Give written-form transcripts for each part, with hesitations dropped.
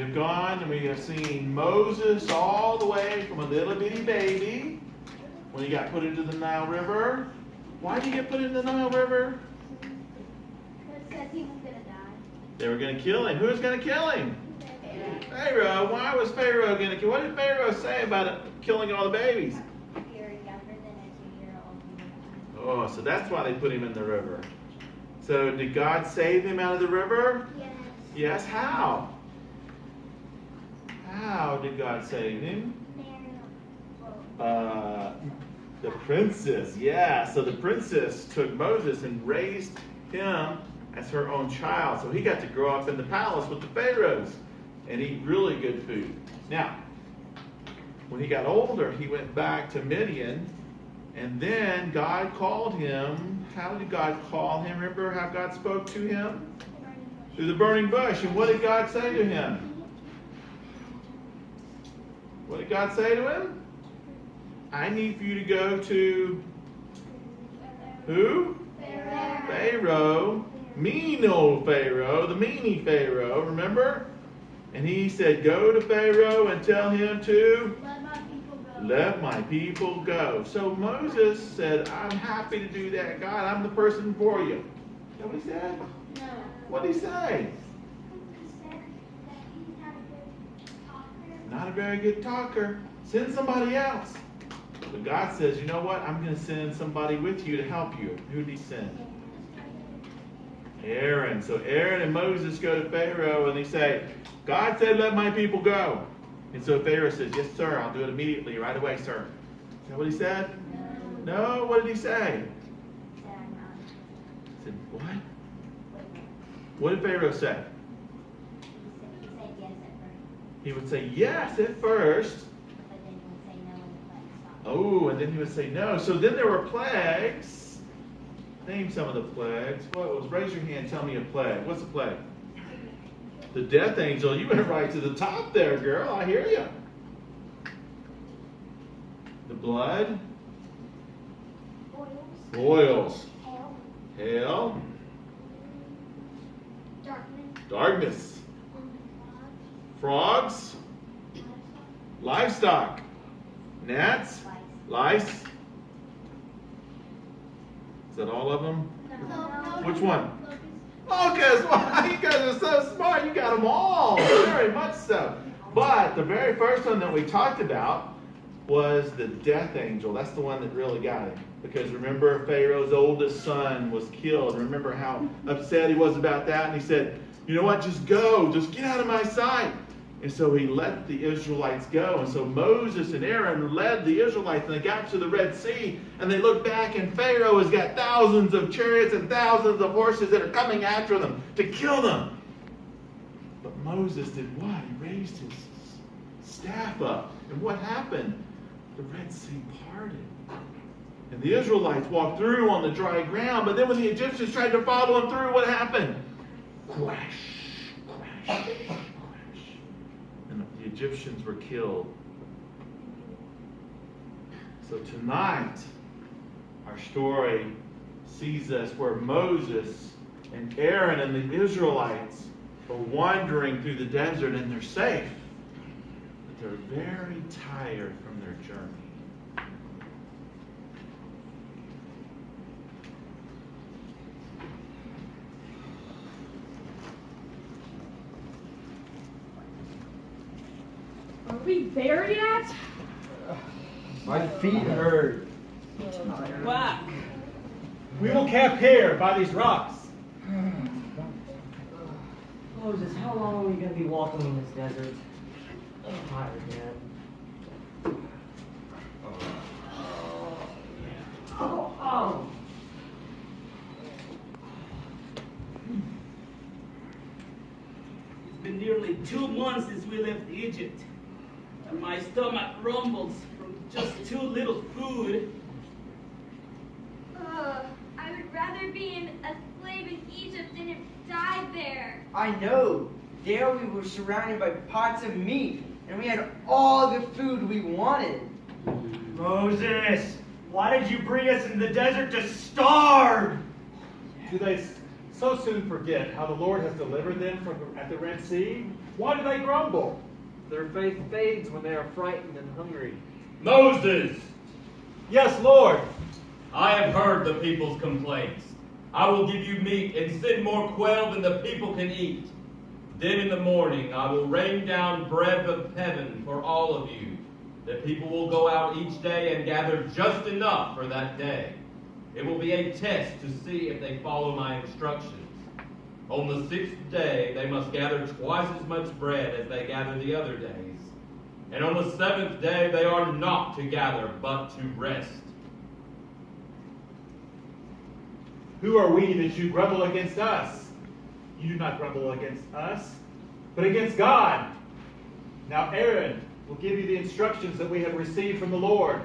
have gone and we have seen Moses all the way from a little bitty baby when he got put into the Nile River. Why did he get put into the Nile River? Because he was going to die. They were going to kill him. Who was going to kill him? Pharaoh. Why was Pharaoh going to kill? What did Pharaoh say about it, killing all the babies? You're younger than a 2-year-old. Oh, so that's why they put him in the river. So did God save him out of the river? Yes. Yes. How? How did God save him? The princess. Yeah. So the princess took Moses and raised him as her own child. So he got to grow up in the palace with the pharaohs and eat really good food. Now, when he got older, he went back to Midian, and then God called him. How did God call him? Remember how God spoke to him? Through the burning bush. And what did God say to him? What did God say to him? I need for you to go to who? Pharaoh. Mean old Pharaoh, the meanie Pharaoh, remember? And he said, go to Pharaoh and tell him to let my people go. So Moses said, I'm happy to do that, God. I'm the person for you. Is that what he said? No. What did he say? He said that he's not a good talker. Not a very good talker. Send somebody else. But God says, you know what? I'm going to send somebody with you to help you. Who did he send? Aaron. So Aaron and Moses go to Pharaoh and they say, God said, let my people go. And so Pharaoh says, yes, sir, I'll do it immediately, right away, sir. Is that what he said? No. What did he say? He said, what? What did Pharaoh say? He would say yes at first. Oh, and then he would say no. So then there were plagues. Name some of the plagues. What was? Raise your hand. Tell me a plague. What's a plague? The death angel. You went right to the top there, girl. I hear you. The blood. Boils. Hail. Darkness. Frogs. Livestock. Gnats. Lice. Is that all of them? Which one? Locusts. Wow, you guys are so smart. You got them all. Very much so. But the very first one that we talked about was the death angel. That's the one that really got him. Because remember, Pharaoh's oldest son was killed. Remember how upset he was about that? And he said, you know what? Just go. Just get out of my sight. And so he let the Israelites go. And so Moses and Aaron led the Israelites, and they got to the Red Sea, and they looked back, and Pharaoh has got thousands of chariots and thousands of horses that are coming after them to kill them. But Moses did what? He raised his staff up. And what happened? The Red Sea parted. And the Israelites walked through on the dry ground, but then when the Egyptians tried to follow them through, what happened? Crash, crash, crash. And the Egyptians were killed. So tonight, our story sees us where Moses and Aaron and the Israelites are wandering through the desert, and they're safe. But they're very tired from their journey. Are we there yet? My feet hurt. Whack. We will camp here by these rocks. Moses, how long are we going to be walking in this desert? I'm tired, man. Oh. It's been nearly 2 months since we left Egypt, and my stomach rumbles from just too little food. I would rather be a slave in Egypt than have died there. I know. There we were surrounded by pots of meat, and we had all the food we wanted. Moses, why did you bring us in the desert to starve? Do they so soon forget how the Lord has delivered them from at the Red Sea? Why do they grumble? Their faith fades when they are frightened and hungry. Moses, Yes, Lord. I have heard the people's complaints. I will give you meat and send more quail than the people can eat. Then in the morning I will rain down bread of heaven for all of you. The people will go out each day and gather just enough for that day. It will be a test to see if they follow my instructions. On the 6th day they must gather twice as much bread as they gather the other days. And on the 7th day they are not to gather, but to rest. Who are we that you grumble against us? You do not grumble against us, but against God. Now Aaron will give you the instructions that we have received from the Lord.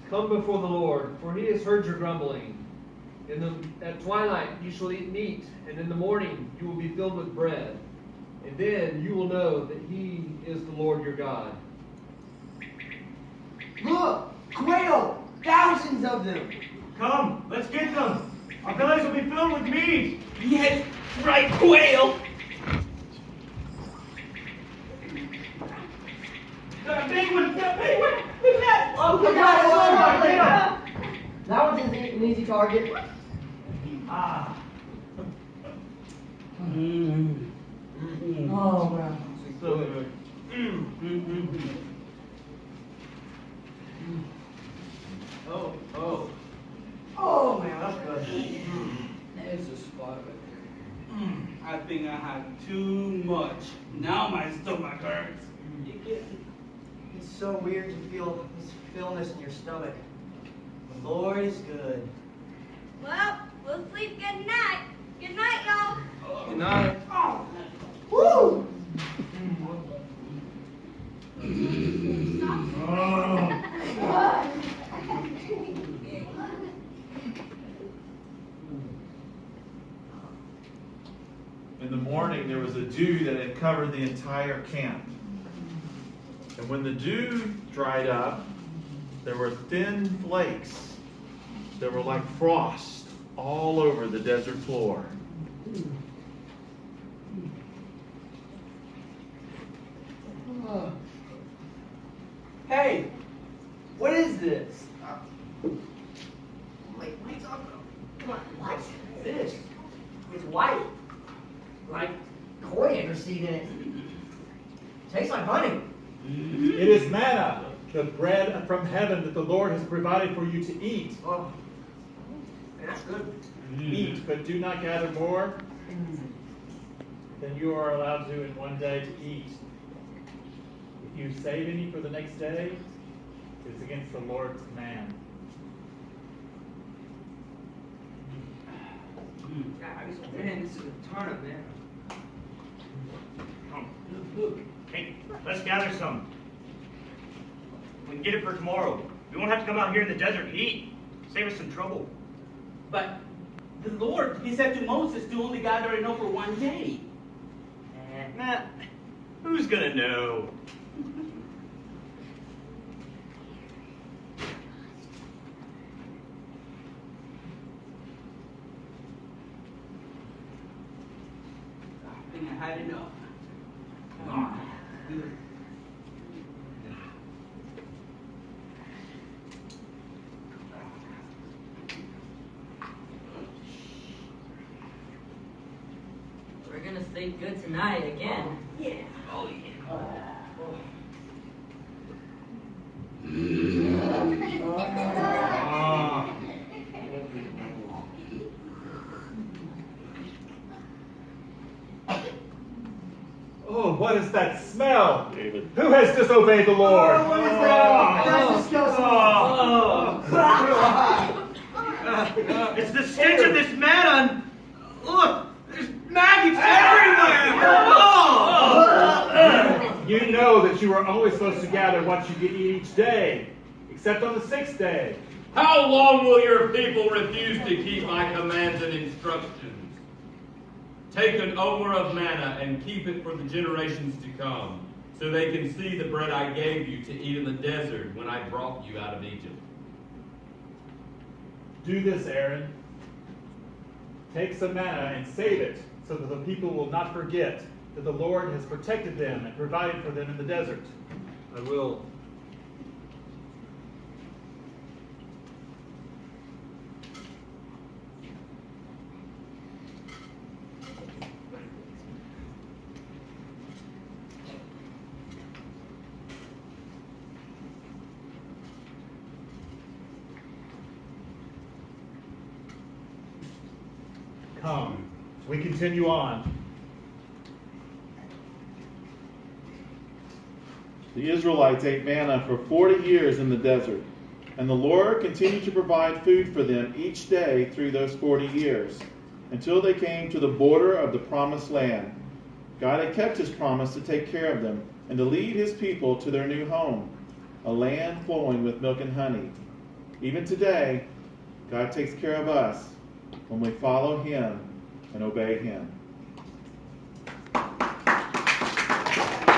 Come before the Lord, for he has heard your grumbling. At twilight you shall eat meat, and in the morning you will be filled with bread. And then you will know that he is the Lord your God. Look, quail, thousands of them. Come, let's get them. Our bellies will be filled with meat. Yes, right, quail. That big one, look at that. Oh, come on, that one's an easy target. Ah. Oh, man. So good. Oh. Oh, man, that's good. There's a spot right there. I think I had too much. Now my stomach hurts. It's so weird to feel this fullness in your stomach. The Lord is good. Well, we'll sleep good night. Good night, y'all. Good night. Oh. Woo! In the morning, there was a dew that had covered the entire camp. And when the dew dried up, there were thin flakes that were like frost all over the desert floor. Hey, what is this? Wait, what are you talking about? What's this? It's white. Like coriander seed in it. Tastes like honey. It is manna, the bread from heaven that the Lord has provided for you to eat. Oh, man, that's good. Eat, but do not gather more than you are allowed to in one day to eat. If you save any for the next day, it's against the Lord's command. Man, this is a ton of man. Look. Hey, let's gather some. We can get it for tomorrow. We won't have to come out here in the desert heat. Save us some trouble. But the Lord, he said to Moses to only gather enough for one day. Nah, who's gonna know? I think I had enough. We're gonna sleep good tonight again. Yeah. Oh, yeah. Oh, what is that smell? David. Who has disobeyed the Lord? What is that? That's disgusting. It's the stench of this manna. Look, there's maggots everywhere. You know that you are only supposed to gather what you can eat each day, except on the 6th day. How long will your people refuse to keep my commands and instructions? Take an omer of manna and keep it for the generations to come, so they can see the bread I gave you to eat in the desert when I brought you out of Egypt. Do this, Aaron. Take some manna and save it, so that the people will not forget that the Lord has protected them and provided for them in the desert. I will. Come, we continue on. The Israelites ate manna for 40 years in the desert, and the Lord continued to provide food for them each day through those 40 years, until they came to the border of the promised land. God had kept his promise to take care of them and to lead his people to their new home, a land flowing with milk and honey. Even today, God takes care of us when we follow him and obey him.